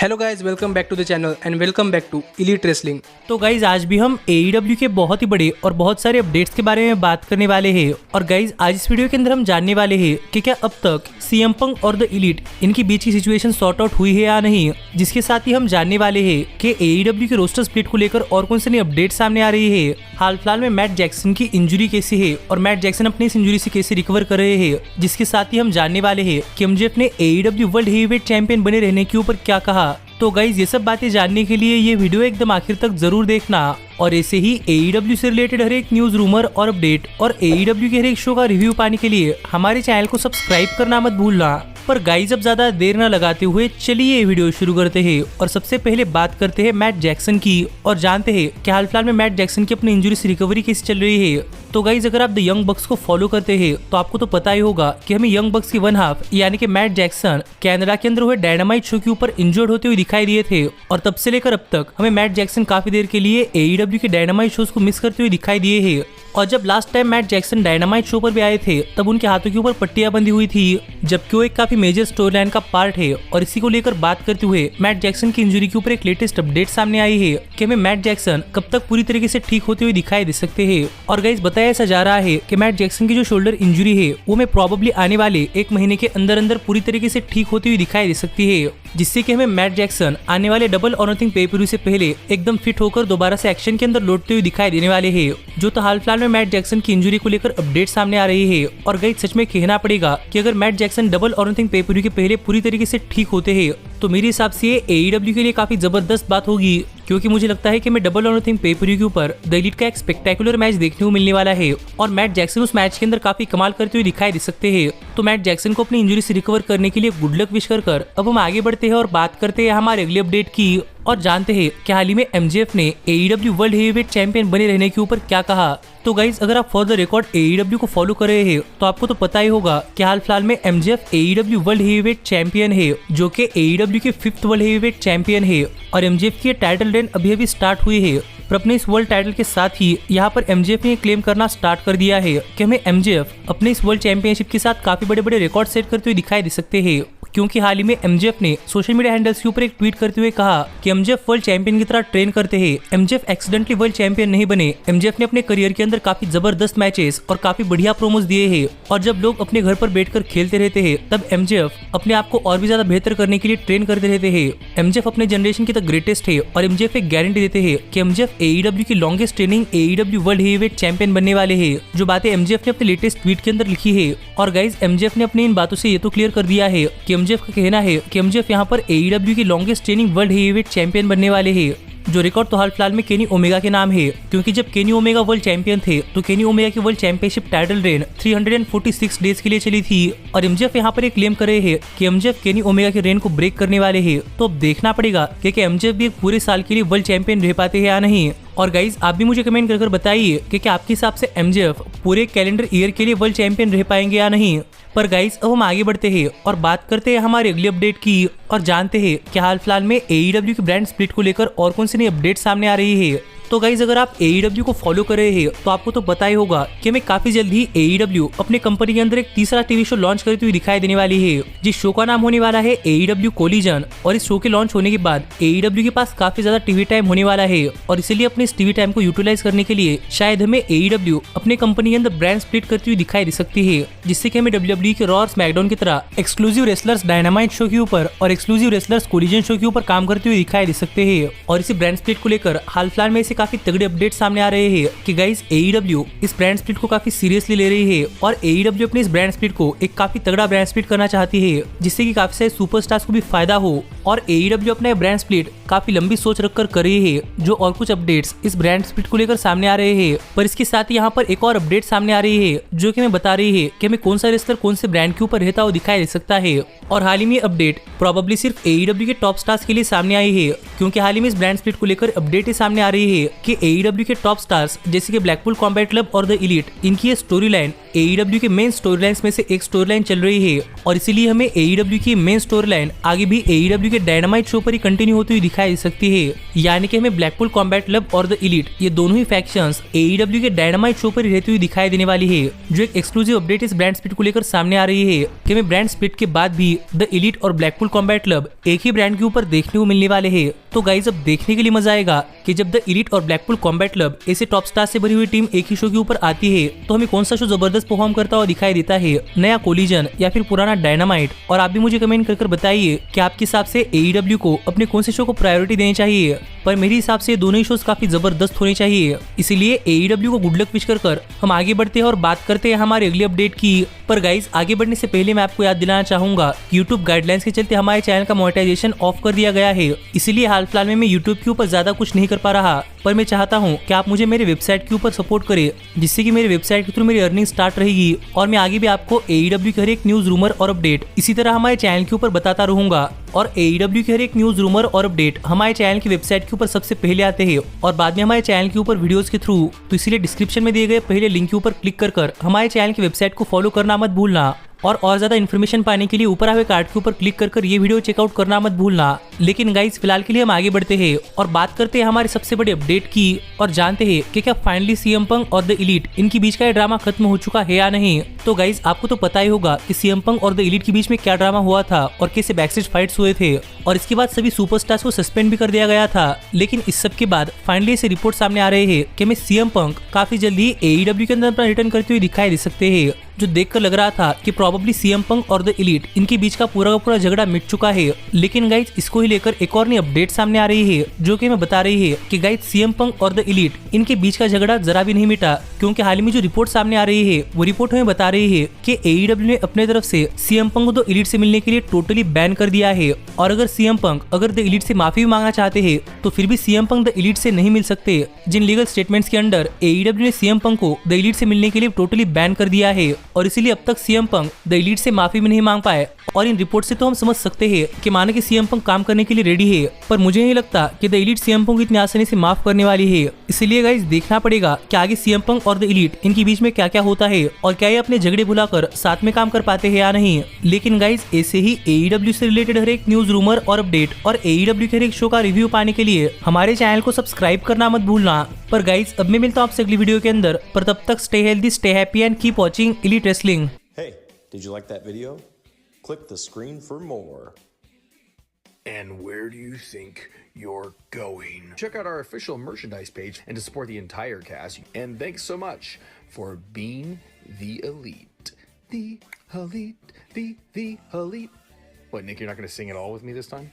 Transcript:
Hello guys, welcome back to the channel and welcome back to Elite Wrestling. तो guys आज भी हम AEW के बहुत ही बड़े और बहुत सारे अपडेट्स के बारे में बात करने वाले हैं। और गाइज आज इस वीडियो के अंदर हम जानने वाले हैं कि क्या अब तक CM पंक और द इलीट इनकी बीच की सिचुएशन सॉर्ट आउट हुई है या नहीं। जिसके साथ ही हम जानने वाले हैं कि AEW के रोस्टर स्प्लिट को लेकर और कौन सी नई अपडेट सामने आ रही है। हाल फिलहाल में मैट जैक्सन की इंजरी कैसी है और मैट जैक्सन अपनी इस इंजरी से कैसे रिकवर कर रहे हैं। जिसके साथ ही हम जानने वाले हैं कि MJF ने AEW वर्ल्ड हेवीवेट चैंपियन बने रहने के ऊपर क्या कहा। तो गाइज ये सब बातें जानने के लिए ये वीडियो एकदम आखिर तक जरूर देखना। और ऐसे ही AEW से रिलेटेड हर एक न्यूज, रूमर और अपडेट और AEW के हर एक शो का रिव्यू पाने के लिए हमारे चैनल को सब्सक्राइब करना मत भूलना। पर गाइज अब ज्यादा देर न लगाते हुए चलिए ये वीडियो शुरू करते हैं। और सबसे पहले बात करते हैं मैट जैक्सन की और जानते हैं कि हाल फिलहाल में मैट जैक्सन की अपनी इंजरी से रिकवरी कैसे चल रही है। तो गाइज अगर आप द यंग बक्स को फॉलो करते हैं तो आपको तो पता ही होगा कि हमें यंग बक्स की वन हाफ यानी कि मैट जैक्सन कनाडा के अंदर हुए डायनामाइट शो के ऊपर इंजर्ड होते हुए दिखाई दिए थे। और तब से लेकर अब तक हमें मैट जैक्सन काफी देर के लिए AEW के डायनामाइट शोज को मिस करते हुए दिखाई दिए हैं। और जब last time Matt Jackson Dynamite show पर भी आए थे तब उनके हाथों के ऊपर पट्टियां बंधी हुई थी, जबकि वो एक काफी मेजर स्टोरी लाइन का पार्ट है। और इसी को लेकर बात करते हुए मैट जैक्सन की इंजरी के ऊपर एक लेटेस्ट अपडेट सामने आई है कि हमें मैट जैक्सन कब तक पूरी तरीके से ठीक होते हुए दिखाई दे सकते हैं। और गाइस बताया ऐसा जा रहा है कि मैट जैक्सन की जो शोल्डर इंजरी है वो हमें प्रॉबेबली आने वाले एक महीने के अंदर अंदर पूरी तरीके से ठीक होती हुई दिखाई दे सकती है, जिससे कि हमें मैट जैक्सन आने वाले डबल और नथिंग पे-per-view से पहले एकदम फिट होकर दोबारा से एक्शन के अंदर लौटते हुए दिखाई देने वाले हैं। जो तो हाल फिलहाल में मैट जैक्सन की इंजरी को लेकर अपडेट सामने आ रही है। और गाइस सच में कहना पड़ेगा कि अगर मैट जैक्सन डबल और नथिंग पे-per-view के पहले पूरी तरीके से ठीक होते हैं तो मेरे हिसाब से ये AEW के लिए काफी जबरदस्त बात होगी, क्योंकि मुझे लगता है कि मैं डबल और नथिंग पे-per-view के ऊपर द एलीट का एक स्पेक्टेकुलर मैच देखने को मिलने वाला है। और मैट जैक्सन उस मैच के अंदर काफी कमाल करते हुए दिखाई दे सकते हैं। तो मैट जैक्सन को अपनी इंजरी से रिकवर करने के लिए गुड लक विश कर अब हम आगे बढ़ते हैं और बात करते हैं हमारे अगले अपडेट की। और जानते हैं कि हाल ही में MJF ने AEW वर्ल्ड हेवीवेट चैंपियन बने रहने के ऊपर क्या कहा। तो गाइज अगर आप फॉर द रिकॉर्ड AEW को फॉलो कर रहे हैं तो आपको तो पता ही होगा कि हाल फिलहाल में MJF AEW world heavyweight champion है, जो कि AEW के 5th वर्ल्ड हेवीवेट चैंपियन है। और MJF की टाइटल रेन अभी अभी स्टार्ट हुई है। पर अपने इस वर्ल्ड टाइटल के साथ ही यहाँ पर MJF ने क्लेम करना स्टार्ट कर दिया है कि हमें MJF अपने इस वर्ल्ड चैंपियनशिप के साथ काफी बड़े बड़े रिकॉर्ड सेट करते हुए दिखाई दे सकते हैं। क्योंकि हाल ही में MJF ने सोशल मीडिया हैंडल्स के ऊपर एक ट्वीट करते हुए कहा कि MJF वर्ल्ड चैंपियन की तरह ट्रेन करते हैं। MJF एक्सीडेंटली वर्ल्ड चैंपियन नहीं बने। MJF ने अपने करियर के अंदर काफी जबरदस्त मैचेस और काफी बढ़िया प्रोमोस दिए हैं। और जब लोग अपने घर पर बैठकर खेलते रहते हैं तब MJF अपने आप को और भी ज्यादा बेहतर करने के लिए ट्रेन करते रहते हैं। MJF अपने जनरेशन की द ग्रेटेस्ट है और MJF एक गारंटी देते हैं कि MJF AEW की longest training AEW world heavyweight champion बनने वाले हैं। जो बातें MJF ने अपने लेटेस्ट ट्वीट के अंदर लिखी है। और गाइज MJF ने अपनी इन बातों से ये तो क्लियर कर दिया है कि MJF का कहना है कि MJF यहाँ पर AEW की longest training world heavyweight champion बनने वाले हैं। जो रिकॉर्ड तो हाल फिलहाल में केनी ओमेगा के नाम है, क्योंकि जब केनी ओमेगा वर्ल्ड चैंपियन थे तो केनी ओमेगा की world championship title reign 346 days के लिए चली थी। और MJF यहाँ पर एक क्लेम कर रहे हैं कि MJF केनी ओमेगा के रेन को ब्रेक करने वाले हैं। तो अब देखना पड़ेगा कि MJF भी एक पूरे साल के लिए वर्ल्ड चैंपियन रह पाते हैं या नहीं। और गाइज आप भी मुझे कमेंट कर बताइए कि क्या आपके हिसाब से MJF पूरे कैलेंडर ईयर के लिए वर्ल्ड चैंपियन रह पाएंगे या नहीं। पर गाइज अब हम आगे बढ़ते हैं और बात करते हैं हमारे अगले अपडेट की। और जानते हैं कि हाल फिलहाल में AEW के ब्रांड स्प्लिट को लेकर और कौन सी नई अपडेट सामने आ रही है। तो गाइज अगर आप AEW को फॉलो कर रहे हैं तो आपको तो पता ही होगा कि हमें काफी जल्द ही AEW अपने कंपनी के अंदर एक तीसरा टीवी शो लॉन्च करती हुई दिखाई देने वाली है, जिस शो का नाम होने वाला है AEW कोलिजन। और इस शो के लॉन्च होने के बाद AEW के पास काफी ज्यादा टीवी टाइम होने वाला है। और इसीलिए अपने इस टीवी टाइम को यूटिलाइज करने के लिए शायद हमें AEW अपने कंपनी के अंदर ब्रांड स्प्लिट करती हुई दिखाई दे सकती है, जिससे कि हमें WWE के रॉ और स्मैकडाउन की तरह एक्सक्लूसिव रेसलर्स डायनामाइट शो के ऊपर और एक्सक्लूसिव रेसलर्स कोलिजन शो के ऊपर काम करते हुए दिखाई दे सकते हैं। और इसी ब्रांड स्प्लिट को लेकर हाल फिलहाल में इसे काफी तगड़े अपडेट सामने आ रहे हैं कि गाइस AEW इस ब्रांड स्प्लिट को काफी सीरियसली ले रही है। और AEW अपने इस ब्रांड स्प्लिट को एक काफी तगड़ा ब्रांड स्प्लिट करना चाहती है, जिससे कि काफी सारे सुपरस्टार्स को भी फायदा हो। और AEW अपना ब्रांड स्प्लिट काफी लंबी सोच रखकर कर रही है। जो और कुछ अपडेट्स इस ब्रांड स्प्लिट को लेकर सामने आ रहे हैं। पर इसके साथ ही यहाँ पर एक और अपडेट सामने आ रही है जो कि हमें बता रही है कि हमें कौन सा रेसलर कौन से ब्रांड के ऊपर रहता हुआ दिखाई दे सकता है। और हाल ही में अपडेट प्रोबेबली सिर्फ AEW के टॉप स्टार्स के लिए सामने आई है, क्योंकि हाल ही में इस ब्रांड स्प्लिट को लेकर अपडेट सामने आ रही है कि AEW के टॉप स्टार्स जैसे कि ब्लैकपूल कॉम्बैट क्लब और द एलीट, इनकी ये स्टोरी लाइन AEW के मेन स्टोरी लाइन्स में से एक स्टोरी लाइन चल रही है और इसीलिए हमें AEW की मेन स्टोरी लाइन आगे भी AEW के डायनामाइट शो पर ही कंटिन्यू होती हुई दिखाई दे सकती है। यानी कि हमें ब्लैकपूल कॉम्बैट क्लब और द एलीट ये दोनों ही फैक्शंस AEW के डायनामाइट शो पर ही रहती हुई दिखाई देने वाली है। जो एक एक्सक्लूसिव अपडेट इस ब्रांड स्प्लिट को लेकर सामने आ रही है कि हमें ब्रांड स्प्लिट के बाद भी द एलीट और ब्लैकपूल कॉम्बैट क्लब एक ही ब्रांड के ऊपर देखने को मिलने वाले हैं। तो गाइस अब देखने के लिए मजा आएगा कि जब द एलीट और ब्लैकपूल कॉम्बैट क्लब ऐसे टॉप स्टार से भरी हुई टीम एक ही शो के ऊपर आती है तो हमें कौन सा शो जबरदस्त परफॉर्म करता हुआ दिखाई देता है, नया कोलिजन या फिर पुराना डायनामाइट। और आप भी मुझे कमेंट कर बताइए कि आपके हिसाब से AEW को अपने कौन से शो को प्रायोरिटी देनी चाहिए। पर मेरे हिसाब से दोनों ही शोज काफी जबरदस्त होने चाहिए, इसीलिए AEW को गुड लक विश कर हम आगे बढ़ते हैं और बात करते हैं हमारे अगली अपडेट की। पर गाइस आगे बढ़ने से पहले मैं आपको याद दिलाना चाहूंगा यूट्यूब गाइडलाइंस के चलते हमारे चैनल का मोनेटाइजेशन ऑफ कर दिया गया है, इसीलिए हाल फिलहाल में मैं यूट्यूब के ऊपर ज्यादा कुछ नहीं कर पा रहा। पर मैं चाहता हूं कि आप मुझे मेरे वेबसाइट के ऊपर सपोर्ट करें, जिससे कि मेरे वेबसाइट के थ्रू मेरी अर्निंग स्टार्ट रहेगी और मैं आगे भी आपको AEW के हर एक न्यूज रूमर और अपडेट इसी तरह हमारे चैनल के ऊपर बताता रहूंगा। और AEW के हर एक न्यूज रूमर और अपडेट हमारे चैनल की वेबसाइट के ऊपर सबसे पहले आते हैं और बाद में हमारे चैनल के ऊपर वीडियोस के थ्रू। तो इसीलिए डिस्क्रिप्शन में दिए गए पहले लिंक के ऊपर क्लिक कर हमारे चैनल की वेबसाइट को फॉलो करना मत भूलना। और ज्यादा इन्फॉर्मेशन पाने के लिए ऊपर आए कार्ड के ऊपर क्लिक कर ये वीडियो चेकआउट करना मत भूलना। लेकिन गाइस फिलहाल के लिए हम आगे बढ़ते हैं और बात करते हैं हमारे सबसे बड़े अपडेट की और जानते हैं कि क्या फाइनली CM पंक और द एलीट इनके बीच का ये ड्रामा खत्म हो चुका है या नहीं। तो गाइस आपको तो पता ही होगा कि CM पंक और द एलीट के बीच में क्या ड्रामा हुआ था और कैसे बैकस्टेज फाइट्स हुए थे और इसके बाद सभी सुपरस्टार्स को सस्पेंड भी कर दिया गया था। लेकिन इस सब के बाद फाइनली ऐसे रिपोर्ट सामने आ रहे हैं कि हमें CM पंक काफी जल्दी AEW के अंदर अपना रिटर्न करते हुए दिखाई दे सकते हैं, जो देखकर लग रहा था कि प्रोबेबली CM पंक और द एलीट इनके बीच का पूरा झगड़ा मिट चुका है। लेकिन गाइज इसको ही लेकर एक और नई अपडेट सामने आ रही है जो कि हमें बता रही है कि गाइज CM पंक और द एलीट इनके बीच का झगड़ा जरा भी नहीं मिटा, क्योंकि हाल ही में जो रिपोर्ट सामने आ रही है वो रिपोर्ट हमें बता रही है कि AEW ने अपने तरफ से CM पंक को द एलीट से मिलने के लिए टोटली बैन कर दिया है। और अगर CM पंक अगर द एलीट से माफी भी मांगना चाहते हैं तो फिर भी CM पंक द एलीट से नहीं मिल सकते। जिन लीगल स्टेटमेंट्स के अंडर AEW ने CM पंक को द एलीट से मिलने के लिए टोटली बैन कर दिया है और इसीलिए अब तक CM पंक द एलीट से माफी भी नहीं मांग पाए। और इन रिपोर्ट से तो हम समझ सकते हैं कि मानो कि CM पंक काम करने के लिए रेडी है, पर मुझे नहीं लगता कि द एलीट CM पंक को इतनी आसानी से माफ करने वाली है। इसलिए गाइस देखना पड़ेगा कि आगे CM पंक और द एलीट इनके बीच में क्या क्या होता है और क्या ये अपने झगड़े भुलाकर साथ में काम कर पाते हैं या नहीं। लेकिन गाइस ऐसे ही AEW से रिलेटेड हर एक न्यूज रूमर और अपडेट और AEW के हर एक शो का रिव्यू पाने के लिए हमारे चैनल को सब्सक्राइब करना मत भूलना। पर गाइस अब मैं मिलता हूँ आपसे अगली वीडियो के अंदर, पर तब तक stay healthy, stay happy and keep watching elite wrestling. Hey, did you like that video? Click the screen for more. And where do you think you're going? Check out our official merchandise page and to support the entire cast. And thanks so much for being the elite. The elite, the elite. What, Nick, you're not going to sing it all with me this time?